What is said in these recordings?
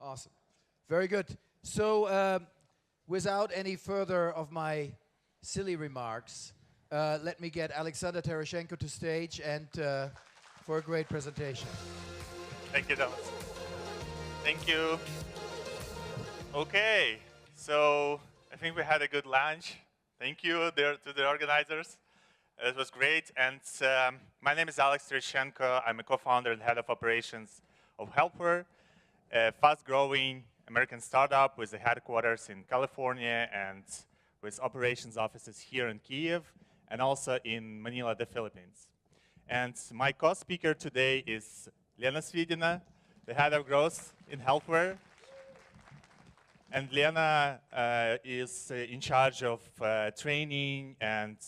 Awesome. Very good. So, without any further of my silly remarks, let me get Alexander Tereshchenko to stage and for a great presentation. Thank you, Thomas. Thank you. Okay, so I think we had a good lunch. Thank you to the organizers. It was great. And my name is Alex Tereshchenko. I'm a co-founder and head of operations of Helpware, a fast-growing American startup with the headquarters in California and with operations offices here in Kiev and also in Manila, the Philippines. And my co-speaker today is Lena Svidina, the head of growth in Helpware. And Lena is in charge of training and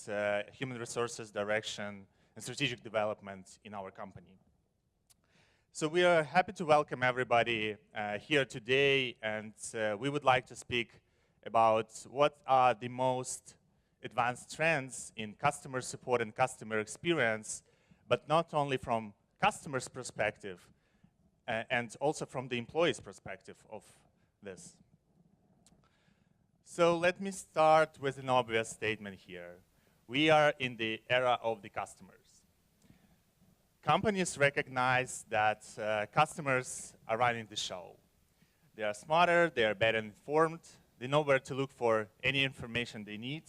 human resources direction and strategic development in our company. So we are happy to welcome everybody here today, and we would like to speak about what are the most advanced trends in customer support and customer experience, but not only from customers' perspective, and also from the employees' perspective of this. So let me start with an obvious statement here. We are in the era of the customers. Companies recognize that customers are running the show. They are smarter, they are better informed, they know where to look for any information they need.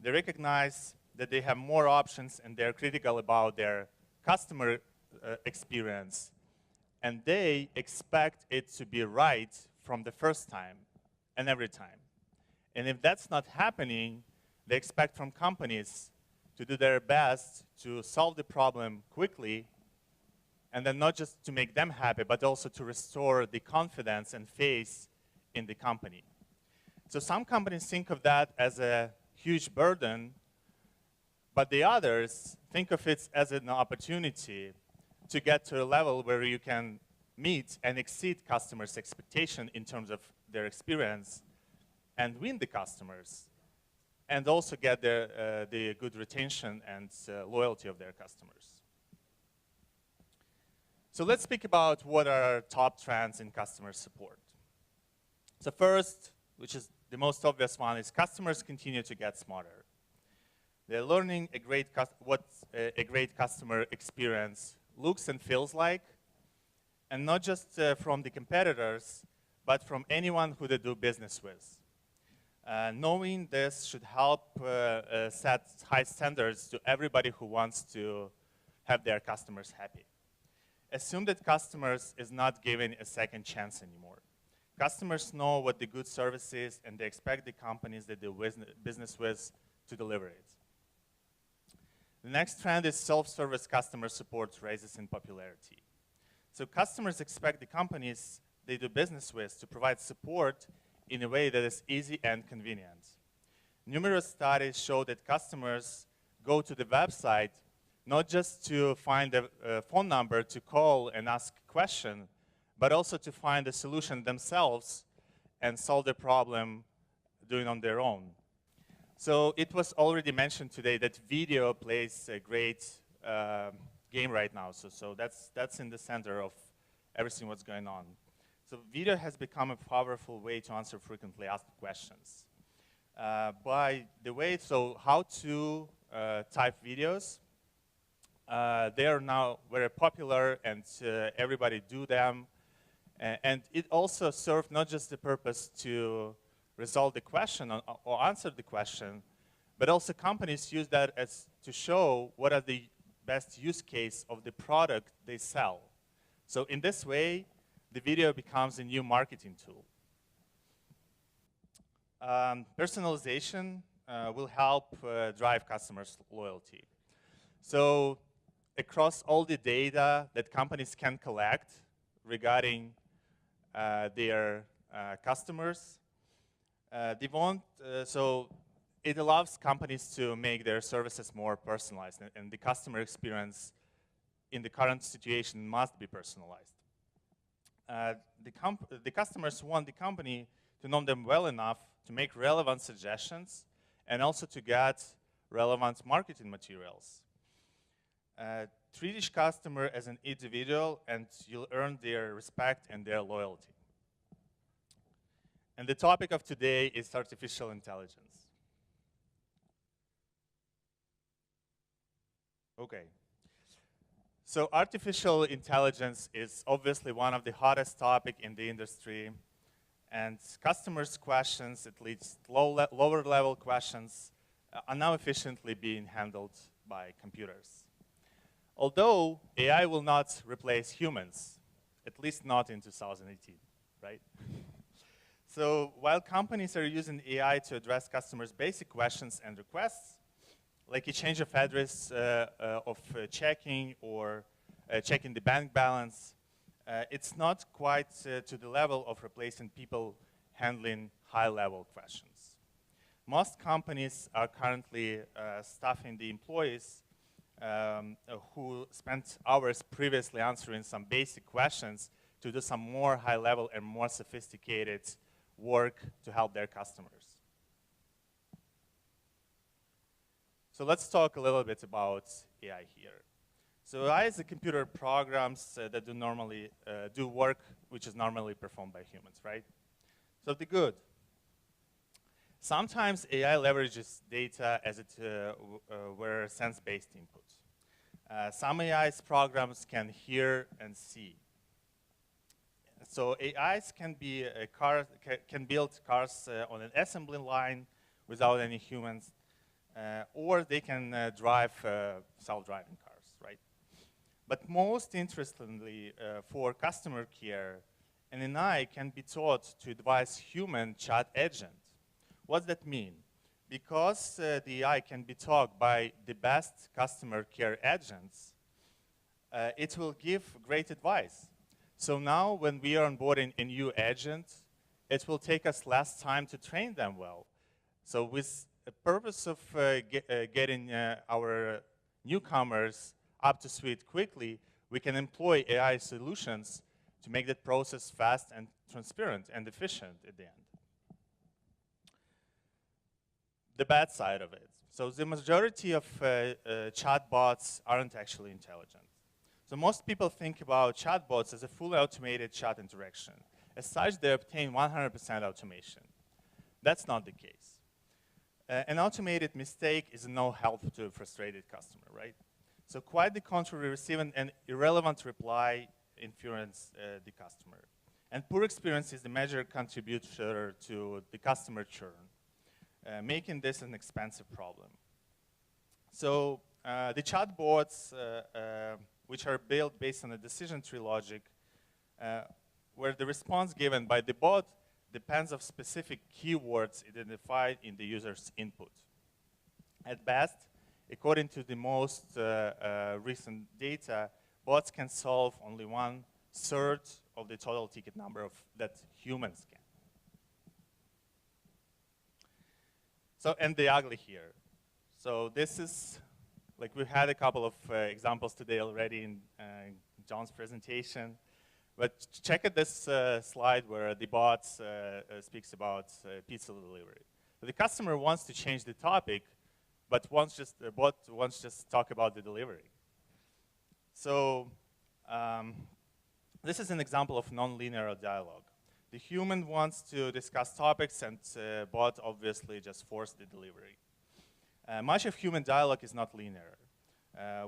They recognize that they have more options and they're critical about their customer experience. And they expect it to be right from the first time and every time. And if that's not happening, they expect from companies to do their best to solve the problem quickly, and then not just to make them happy, but also to restore the confidence and faith in the company. So some companies think of that as a huge burden, but the others think of it as an opportunity to get to a level where you can meet and exceed customers' expectation in terms of their experience and win the customers, and also get the good retention and loyalty of their customers. So let's speak about what are our top trends in customer support. So first, which is the most obvious one, is customers continue to get smarter. They're learning what a great customer experience looks and feels like, and not just from the competitors, but from anyone who they do business with. Knowing this should help set high standards to everybody who wants to have their customers happy. Assume that customers is not given a second chance anymore. Customers know what the good service is, and they expect the companies they do business with to deliver it. The next trend is self-service customer support raises in popularity. So customers expect the companies they do business with to provide support in a way that is easy and convenient. Numerous studies show that customers go to the website not just to find a phone number to call and ask a question, but also to find a solution themselves and solve the problem doing on their own. So it was already mentioned today that video plays a great game right now. So that's in the center of everything what's going on. So video has become a powerful way to answer frequently asked questions. By the way, so how to type videos, they are now very popular, and everybody do them. And it also served not just the purpose to resolve the question or answer the question, but also companies use that as to show what are the best use case of the product they sell. So in this way, the video becomes a new marketing tool. Personalization will help drive customers' loyalty. So across all the data that companies can collect regarding their customers, so it allows companies to make their services more personalized, and the customer experience in the current situation must be personalized. The customers want the company to know them well enough to make relevant suggestions and also to get relevant marketing materials. Treat each customer as an individual, and you'll earn their respect and their loyalty. And the topic of today is artificial intelligence. Okay. So artificial intelligence is obviously one of the hottest topics in the industry, and customers' questions, at least lower level questions, are now efficiently being handled by computers. Although AI will not replace humans, at least not in 2018, right? So while companies are using AI to address customers' basic questions and requests, like a change of address of checking or checking the bank balance, it's not quite to the level of replacing people handling high-level questions. Most companies are currently staffing the employees who spent hours previously answering some basic questions to do some more high-level and more sophisticated work to help their customers. So let's talk a little bit about AI here. So AI is the computer programs that do normally do work which is normally performed by humans, right? So the good. Sometimes AI leverages data as it were sense-based input. Some AI's programs can hear and see. So AIs can be can build cars on an assembly line without any humans, or they can drive self-driving cars, right? But most interestingly, for customer care, an AI can be taught to advise human chat agent. What does that mean? Because the AI can be taught by the best customer care agents, it will give great advice. So now when we are onboarding a new agent, it will take us less time to train them well. So with the purpose of getting our newcomers up to speed quickly, we can employ AI solutions to make that process fast and transparent and efficient at the end. The bad side of it. So the majority of chatbots aren't actually intelligent. So most people think about chatbots as a fully automated chat interaction. As such, they obtain 100% automation. That's not the case. An automated mistake is no help to a frustrated customer, right? So quite the contrary, receiving an irrelevant reply influences the customer. And poor experience is the major contributor to the customer churn, making this an expensive problem. So the chatbots, which are built based on a decision tree logic, where the response given by the bot depends on specific keywords identified in the user's input. At best, according to the most recent data, bots can solve only 1/3 of the total ticket number that humans can. So, and the ugly here. So this is, like we had a couple of examples today already in John's presentation. But check out this slide where the bot speaks about pizza delivery. So the customer wants to change the topic, but the bot wants just talk about the delivery. So this is an example of nonlinear dialogue. The human wants to discuss topics, and bot obviously just forced the delivery. Much of human dialogue is not linear.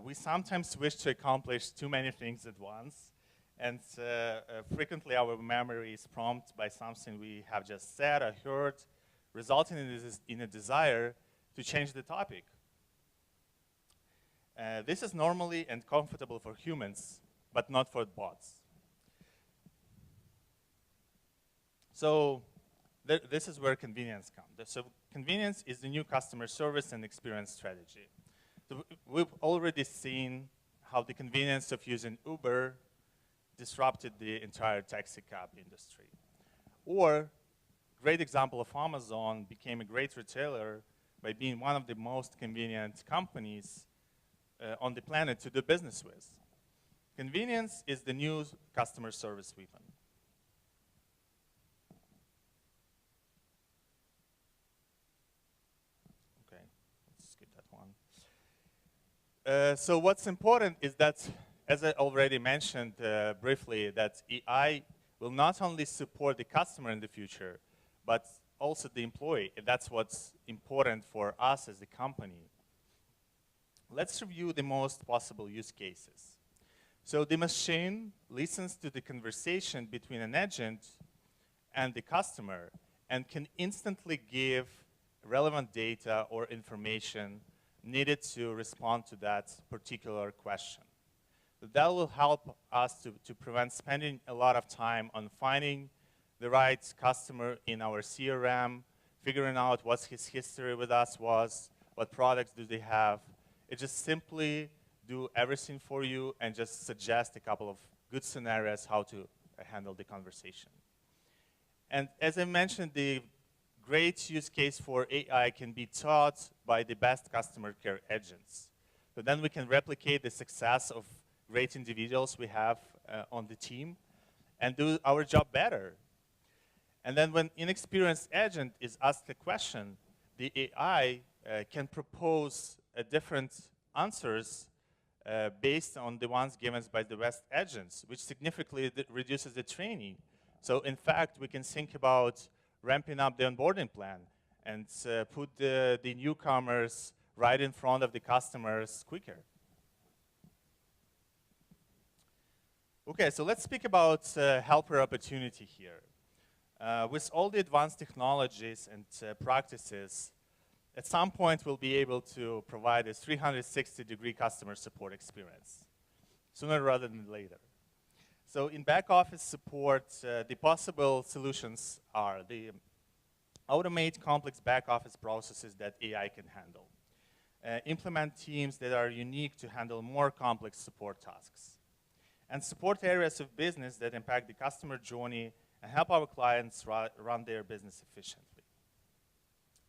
We sometimes wish to accomplish too many things at once, and frequently our memory is prompted by something we have just said or heard, resulting in a desire to change the topic. This is normally and comfortable for humans, but not for bots. So this is where convenience comes. So convenience is the new customer service and experience strategy. So we've already seen how the convenience of using Uber disrupted the entire taxi cab industry. Or, great example of Amazon became a great retailer by being one of the most convenient companies on the planet to do business with. Convenience is the new customer service weapon. Okay, let's skip that one. So what's important is that, as I already mentioned briefly, that AI will not only support the customer in the future, but also the employee. And that's what's important for us as a company. Let's review the most possible use cases. So the machine listens to the conversation between an agent and the customer and can instantly give relevant data or information needed to respond to that particular question. That will help us to prevent spending a lot of time on finding the right customer in our CRM, figuring out what his history with us was, what products do they have. It just simply do everything for you and just suggest a couple of good scenarios how to handle the conversation. And as I mentioned, the great use case for AI can be taught by the best customer care agents. So then we can replicate the success of great individuals we have on the team and do our job better. And then when inexperienced agent is asked a question, the AI can propose different answers based on the ones given by the best agents, which significantly reduces the training. So in fact, we can think about ramping up the onboarding plan and put the newcomers right in front of the customers quicker. Okay, so let's speak about Helpware opportunity here. With all the advanced technologies and practices, at some point we'll be able to provide a 360-degree customer support experience, sooner rather than later. So in back office support, the possible solutions are the automate complex back office processes that AI can handle. Implement teams that are unique to handle more complex support tasks. And support areas of business that impact the customer journey and help our clients run their business efficiently.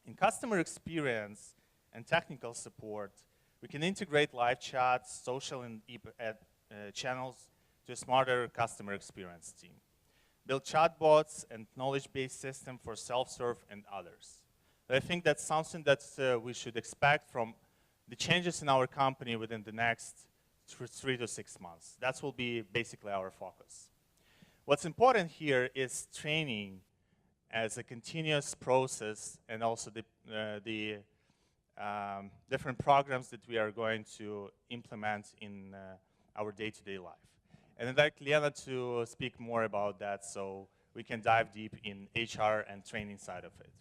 In customer experience and technical support, we can integrate live chats, social and channels to a smarter customer experience team. Build chatbots and knowledge-based system for self-serve and others. But I think that's something that we should expect from the changes in our company within the next 3 to 6 months. That will be basically our focus. What's important here is training as a continuous process and also the different programs that we are going to implement in our day-to-day life. And I'd like Lena to speak more about that so we can dive deep in HR and training side of it.